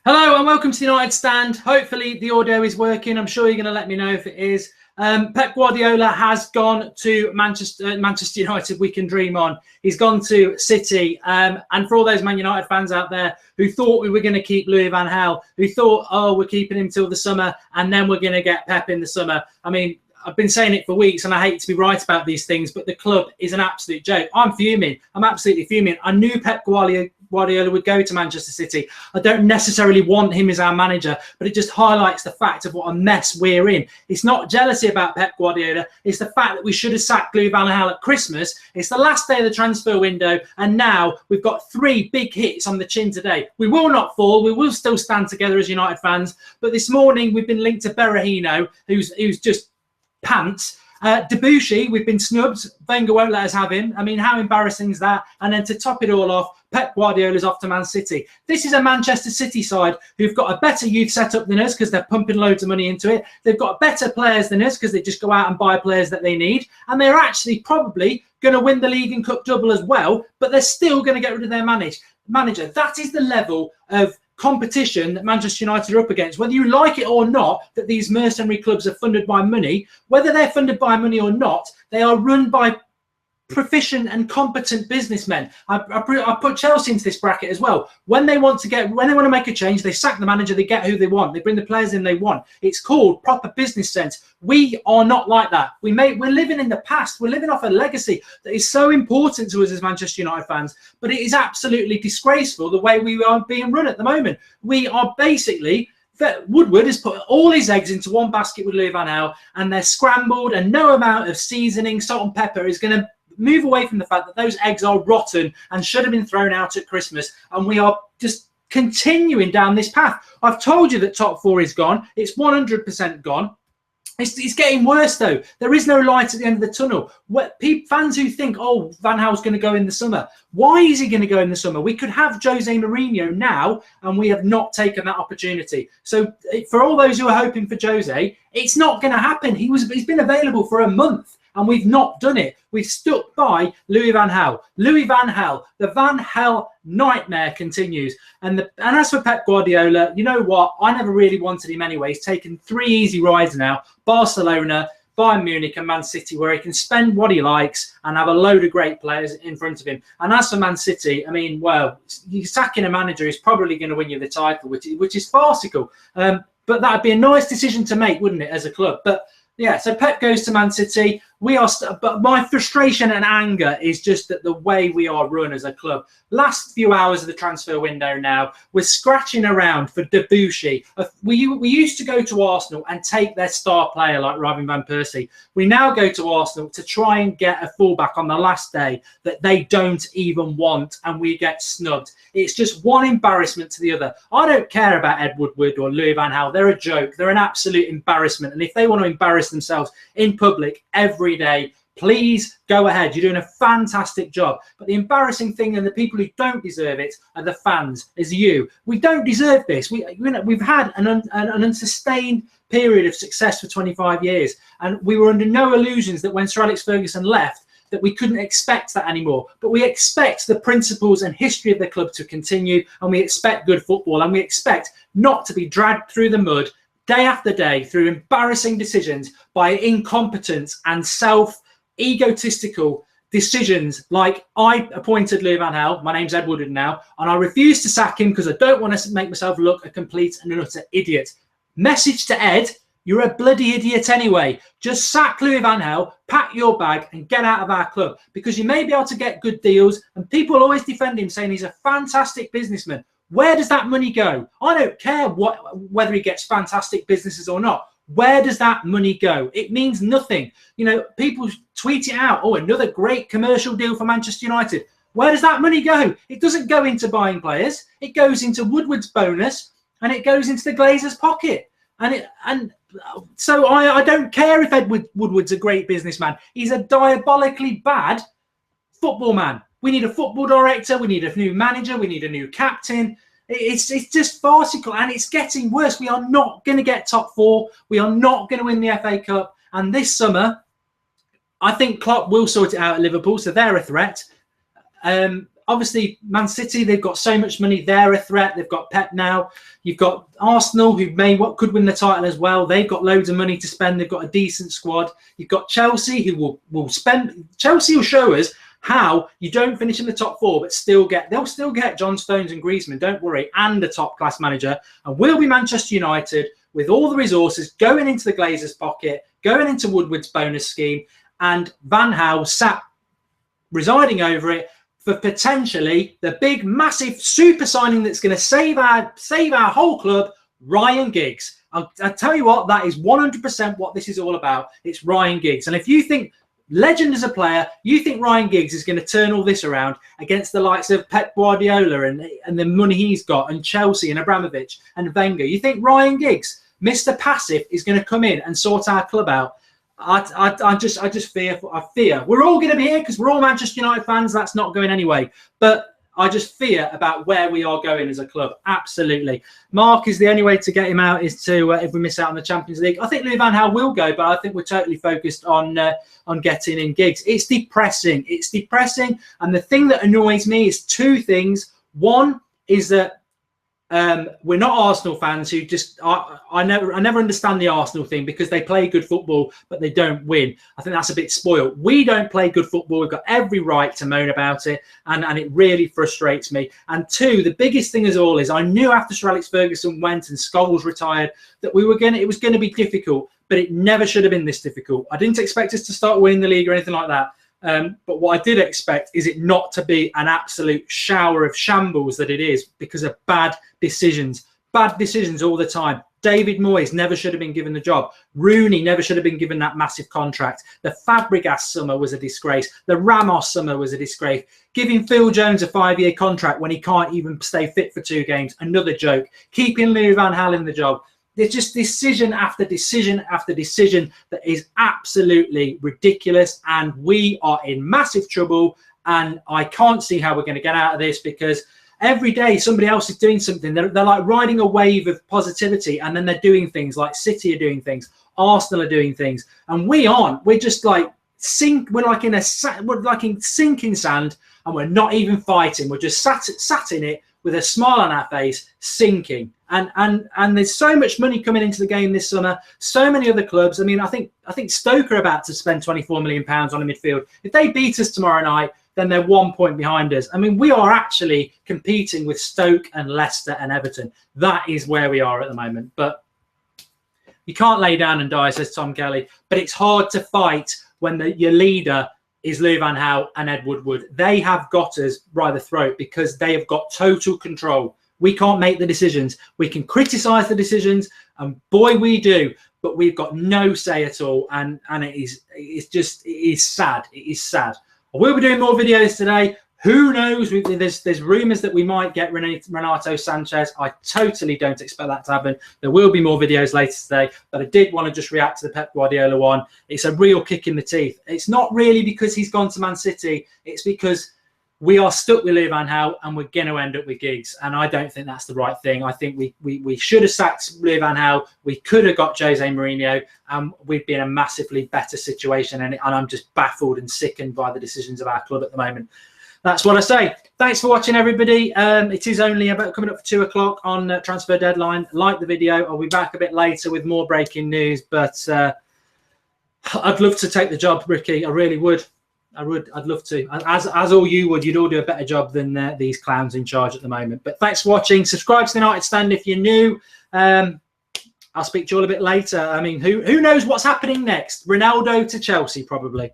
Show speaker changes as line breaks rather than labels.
Hello and welcome to the United Stand. Hopefully the audio is working. I'm sure you're going to let me know if it is. Pep Guardiola has gone to Manchester United. We can dream on. He's gone to City. And for all those Man United fans out there who thought we were going to keep Louis Van Gaal, who thought, oh, we're keeping him till the summer and then we're going to get Pep in the summer. I mean, I've been saying it for weeks and I hate to be right about these things, but the club is an absolute joke. I'm fuming. I'm absolutely fuming. I knew Pep Guardiola would go to Manchester City. I don't necessarily want him as our manager, but it just highlights the fact of what a mess we're in. It's not jealousy about Pep Guardiola. It's the fact that we should have sacked Louis Van Gaal at Christmas. It's the last day of the transfer window, and now we've got 3 big hits on the chin today. We will not fall. We will still stand together as United fans. But this morning we've been linked to Berahino, who's just pants. Debussy, we've been snubbed. Wenger won't let us have him. I mean, how embarrassing is that? And then to top it all off, Pep Guardiola's off to Man City. This is a Manchester City side who've got a better youth setup than us because they're pumping loads of money into it. They've got better players than us because they just go out and buy players that they need. And they're actually probably going to win the league and cup double as well, but they're still going to get rid of their manager. That is the level of competition that Manchester United are up against. Whether you like it or not that these mercenary clubs are funded by money, whether they're funded by money or not, they are run by proficient and competent businessmen. I put Chelsea into this bracket as well. When they want to make a change, they sack the manager, they get who they want, they bring the players in they want. It's called proper business sense. We are not like that. We're living in the past. We're living off a legacy that is so important to us as Manchester United fans, but it is absolutely disgraceful the way we are being run at the moment. We are basically Woodward has put all his eggs into one basket with Louis Van Gaal, and they're scrambled, and no amount of seasoning, salt and pepper is going to move away from the fact that those eggs are rotten and should have been thrown out at Christmas. And we are just continuing down this path. I've told you that top 4 is gone. It's 100% gone. It's getting worse, though. There is no light at the end of the tunnel. Fans who think, oh, Van Gaal's going to go in the summer. Why is he going to go in the summer? We could have Jose Mourinho now, and we have not taken that opportunity. So for all those who are hoping for Jose, it's not going to happen. He's been available for a month, and we've not done it. We've stuck by Louis Van Gaal. Louis Van Gaal, the Van Gaal nightmare continues. And as for Pep Guardiola, you know what? I never really wanted him anyway. He's taken 3 easy rides now. Barcelona, Bayern Munich and Man City, where he can spend what he likes and have a load of great players in front of him. And as for Man City, I mean, well, you're sacking a manager who's probably going to win you the title, which is farcical. But that'd be a nice decision to make, wouldn't it, as a club? But yeah, so Pep goes to Man City. But my frustration and anger is just that the way we are run as a club. Last few hours of the transfer window now, we're scratching around for Debussy. We used to go to Arsenal and take their star player like Robin van Persie. We now go to Arsenal to try and get a fullback on the last day that they don't even want, and we get snubbed. It's just one embarrassment to the other. I don't care about Ed Woodward or Louis Van Gaal. They're a joke. They're an absolute embarrassment. And if they want to embarrass themselves in public every day, please go ahead. You're doing a fantastic job. But the embarrassing thing, and the people who don't deserve it, are the fans, is you. We don't deserve this. We've had an unsustained period of success for 25 years, and we were under no illusions that when Sir Alex Ferguson left, that we couldn't expect that anymore. But we expect the principles and history of the club to continue, and we expect good football, and we expect not to be dragged through the mud day after day through embarrassing decisions by incompetence and egotistical decisions. Like, I appointed Louis Van Gaal. My name's Ed Woodward now, and I refuse to sack him because I don't want to make myself look a complete and utter idiot. Message to Ed: you're a bloody idiot anyway. Just sack Louis Van Gaal, pack your bag and get out of our club, because you may be able to get good deals, and people always defend him saying he's a fantastic businessman. Where does that money go? I don't care whether he gets fantastic businesses or not. Where does that money go? It means nothing. You know, people tweet it out. Oh, another great commercial deal for Manchester United. Where does that money go? It doesn't go into buying players. It goes into Woodward's bonus, and it goes into the Glazers' pocket. So I don't care if Ed Woodward's a great businessman. He's a diabolically bad football man. We need a football director. We need a new manager. We need a new captain. It's just farcical, and it's getting worse. We are not going to get top 4. We are not going to win the FA Cup. And this summer, I think Klopp will sort it out at Liverpool, so they're a threat. obviously Man City, they've got so much money. They're a threat. They've got Pep now. You've got Arsenal, who could win the title as well. They've got loads of money to spend. They've got a decent squad. You've got Chelsea, who will spend. Chelsea will show us how you don't finish in the top 4, but they'll still get John Stones and Griezmann, don't worry, and a top-class manager. And we'll be Manchester United with all the resources going into the Glazers' pocket, going into Woodward's bonus scheme, and Van Gaal sat residing over it for potentially the big, massive super signing that's going to save our whole club, Ryan Giggs. I'll tell you what, that is 100% what this is all about. It's Ryan Giggs. And if you think legend as a player, you think Ryan Giggs is going to turn all this around against the likes of Pep Guardiola and the money he's got, and Chelsea and Abramovich and Wenger, you think Ryan Giggs, Mr. Passive, is going to come in and sort our club out? I just fear. We're all going to be here because we're all Manchester United fans. That's not going anyway. But I just fear about where we are going as a club. Absolutely. Mark, is the only way to get him out is to if we miss out on the Champions League. I think Louis Van Gaal will go, but I think we're totally focused on getting in Giggs. It's depressing. It's depressing. And the thing that annoys me is two things. One is that we're not Arsenal fans who just I never understand the Arsenal thing, because they play good football but they don't win. I think that's a bit spoiled. We don't play good football. We've got every right to moan about it, and it really frustrates me. And two, the biggest thing as all is I knew after Sir Alex Ferguson went and Scholes retired that it was going to be difficult, but it never should have been this difficult. I didn't expect us to start winning the league or anything like that. But what I did expect is it not to be an absolute shower of shambles that it is, because of bad decisions all the time. David Moyes never should have been given the job. Rooney never should have been given that massive contract. The Fabregas summer was a disgrace. The Ramos summer was a disgrace. Giving Phil Jones a 5-year contract when he can't even stay fit for 2 games, another joke. Keeping Louis Van Gaal in the job. There's just decision after decision after decision that is absolutely ridiculous, and we are in massive trouble. And I can't see how we're going to get out of this, because every day somebody else is doing something. They're like riding a wave of positivity, and then they're doing things like City are doing things, Arsenal are doing things, and we aren't. We're just like we're like in sinking sand, and we're not even fighting. We're just sat in it with a smile on our face, sinking. And there's so much money coming into the game this summer. So many other clubs. I mean, I think Stoke are about to spend £24 million on a midfield. If they beat us tomorrow night, then they're 1 point behind us. I mean, we are actually competing with Stoke and Leicester and Everton. That is where we are at the moment. But you can't lay down and die, says Tom Kelly. But it's hard to fight when your leader is Louis Van Gaal and Ed Woodward. They have got us by the throat because they have got total control. We can't make the decisions. We can criticise the decisions, and boy, we do. But we've got no say at all, and it is sad. It is sad. I will be doing more videos today. Who knows? There's rumours that we might get Renato Sanchez. I totally don't expect that to happen. There will be more videos later today, but I did want to just react to the Pep Guardiola one. It's a real kick in the teeth. It's not really because he's gone to Man City. It's because we are stuck with Louis Van Gaal, and we're going to end up with Giggs. And I don't think that's the right thing. I think we should have sacked Louis Van Gaal. We could have got Jose Mourinho, and we'd be in a massively better situation. And I'm just baffled and sickened by the decisions of our club at the moment. That's what I say. Thanks for watching, everybody. It is only about coming up for 2 o'clock on transfer deadline. Like the video. I'll be back a bit later with more breaking news. But I'd love to take the job, Ricky. I really would. I'd love to. As all you would. You'd all do a better job than these clowns in charge at the moment. But thanks for watching. Subscribe to the United Stand if you're new. I'll speak to you all a bit later. I mean, who knows what's happening next? Ronaldo to Chelsea, probably.